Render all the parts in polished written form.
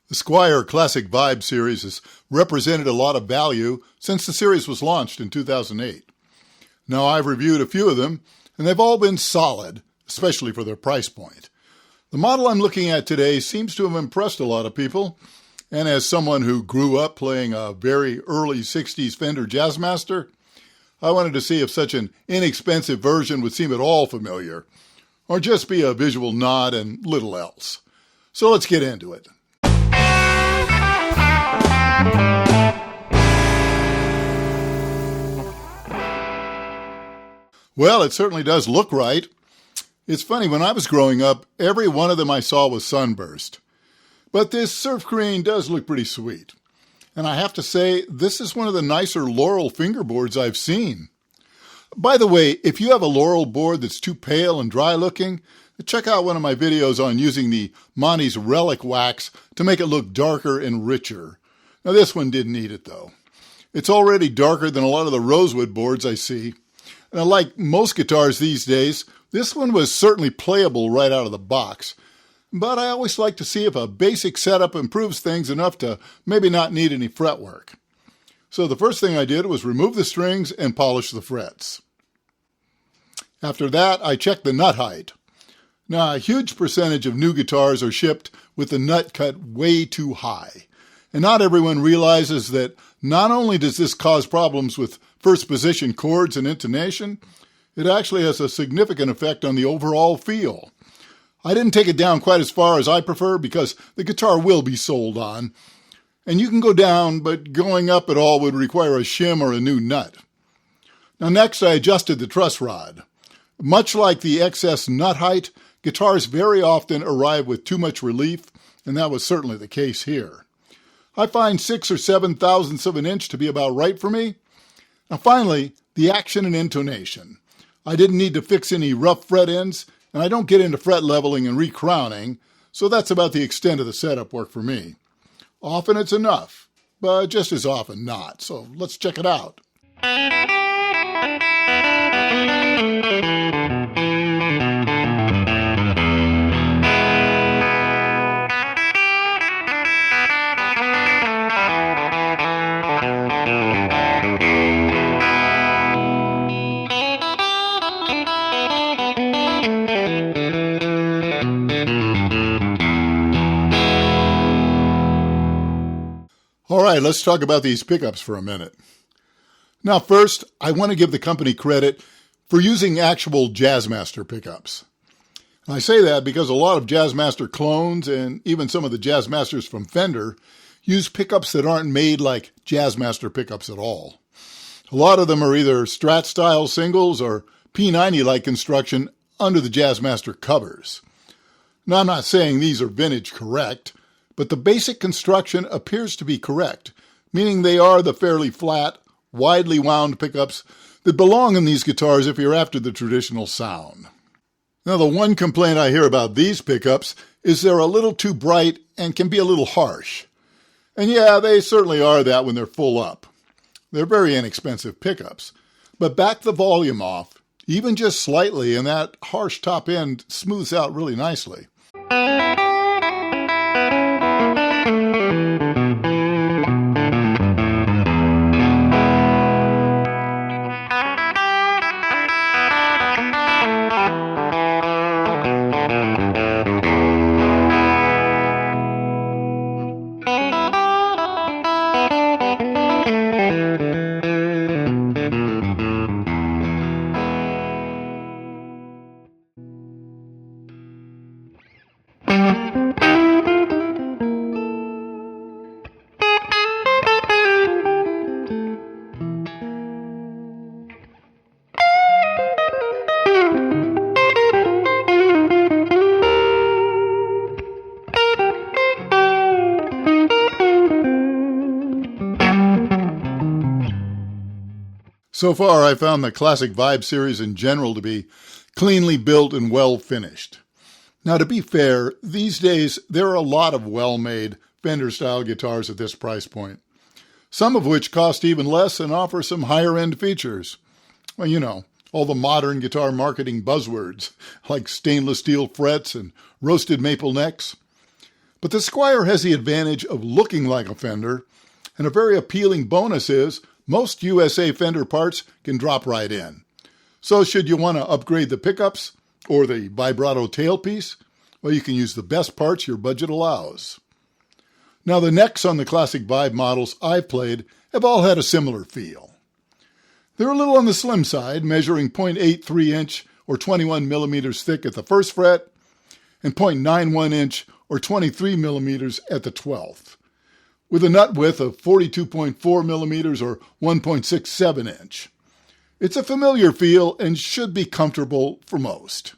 The Squier Classic Vibe series has represented a lot of value since the series was launched in 2008. Now, I've reviewed a few of them, and they've all been solid, especially for their price point. The model I'm looking at today seems to have impressed a lot of people, and as someone who grew up playing a very early 60s Fender Jazzmaster, I wanted to see if such an inexpensive version would seem at all familiar, or just be a visual nod and little else. So let's get into it. Well, it certainly does look right. It's funny, when I was growing up, every one of them I saw was sunburst. But this surf green does look pretty sweet. And I have to say, this is one of the nicer Laurel fingerboards I've seen. By the way, if you have a Laurel board that's too pale and dry looking, check out one of my videos on using the Monty's Relic Wax to make it look darker and richer. Now, this one didn't need it, though. It's already darker than a lot of the rosewood boards I see. And like most guitars these days, this one was certainly playable right out of the box. But I always like to see if a basic setup improves things enough to maybe not need any fretwork. So the first thing I did was remove the strings and polish the frets. After that, I checked the nut height. Now, a huge percentage of new guitars are shipped with the nut cut way too high. And not everyone realizes that not only does this cause problems with first position chords and intonation, it actually has a significant effect on the overall feel. I didn't take it down quite as far as I prefer because the guitar will be sold on. And you can go down, but going up at all would require a shim or a new nut. Now next, I adjusted the truss rod. Much like the excess nut height, guitars very often arrive with too much relief, and that was certainly the case here. I find 6 or 7 thousandths of an inch to be about right for me. Now finally, the action and intonation. I didn't need to fix any rough fret ends, and I don't get into fret leveling and recrowning, so that's about the extent of the setup work for me. Often it's enough, but just as often not, so let's check it out. All right, let's talk about these pickups for a minute. Now, first, I want to give the company credit for using actual Jazzmaster pickups. I say that because a lot of Jazzmaster clones and even some of the Jazzmasters from Fender use pickups that aren't made like Jazzmaster pickups at all. A lot of them are either Strat-style singles or P90-like construction under the Jazzmaster covers. Now, I'm not saying these are vintage correct, but the basic construction appears to be correct, meaning they are the fairly flat, widely wound pickups that belong in these guitars if you're after the traditional sound. Now, the one complaint I hear about these pickups is they're a little too bright and can be a little harsh. And yeah, they certainly are that when they're full up. They're very inexpensive pickups, but back the volume off, even just slightly, and that harsh top end smooths out really nicely. So far, I found the Classic Vibe series in general to be cleanly built and well finished. Now, to be fair, these days there are a lot of well-made Fender-style guitars at this price point, some of which cost even less and offer some higher-end features. Well, you know, all the modern guitar marketing buzzwords, like stainless steel frets and roasted maple necks. But the Squier has the advantage of looking like a Fender, and a very appealing bonus is most USA Fender parts can drop right in. So should you want to upgrade the pickups or the vibrato tailpiece, well, you can use the best parts your budget allows. Now, the necks on the Classic Vibe models I've played have all had a similar feel. They're a little on the slim side, measuring 0.83 inch or 21 millimeters thick at the first fret, and 0.91 inch or 23 millimeters at the 12th, with a nut width of 42.4 millimeters or 1.67 inch. It's a familiar feel and should be comfortable for most.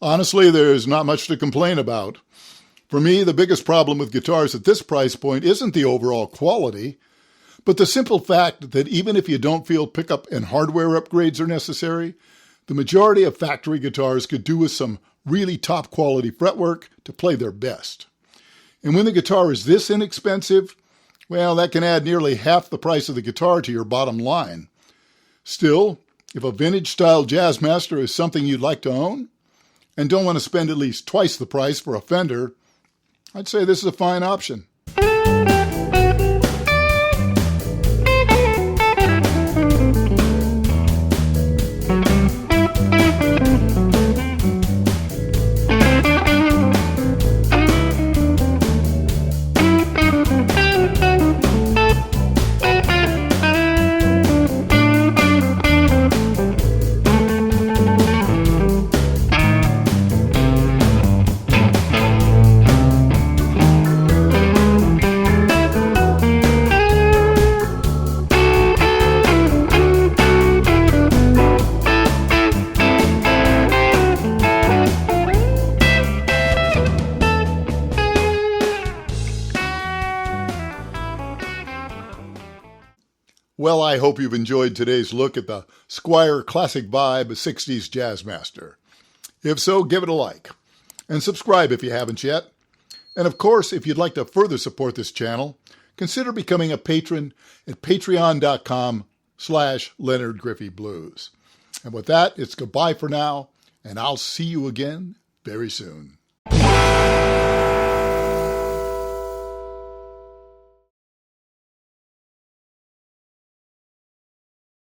Honestly, there's not much to complain about. For me, the biggest problem with guitars at this price point isn't the overall quality, but the simple fact that even if you don't feel pickup and hardware upgrades are necessary, the majority of factory guitars could do with some really top quality fretwork to play their best. And when the guitar is this inexpensive, well, that can add nearly half the price of the guitar to your bottom line. Still, if a vintage style Jazzmaster is something you'd like to own, and don't want to spend at least twice the price for a Fender, I'd say this is a fine option. Well, I hope you've enjoyed today's look at the Squier Classic Vibe 60s Jazzmaster. If so, give it a like. And subscribe if you haven't yet. And of course, if you'd like to further support this channel, consider becoming a patron at patreon.com/Leonard Griffey Blues. And with that, it's goodbye for now, and I'll see you again very soon.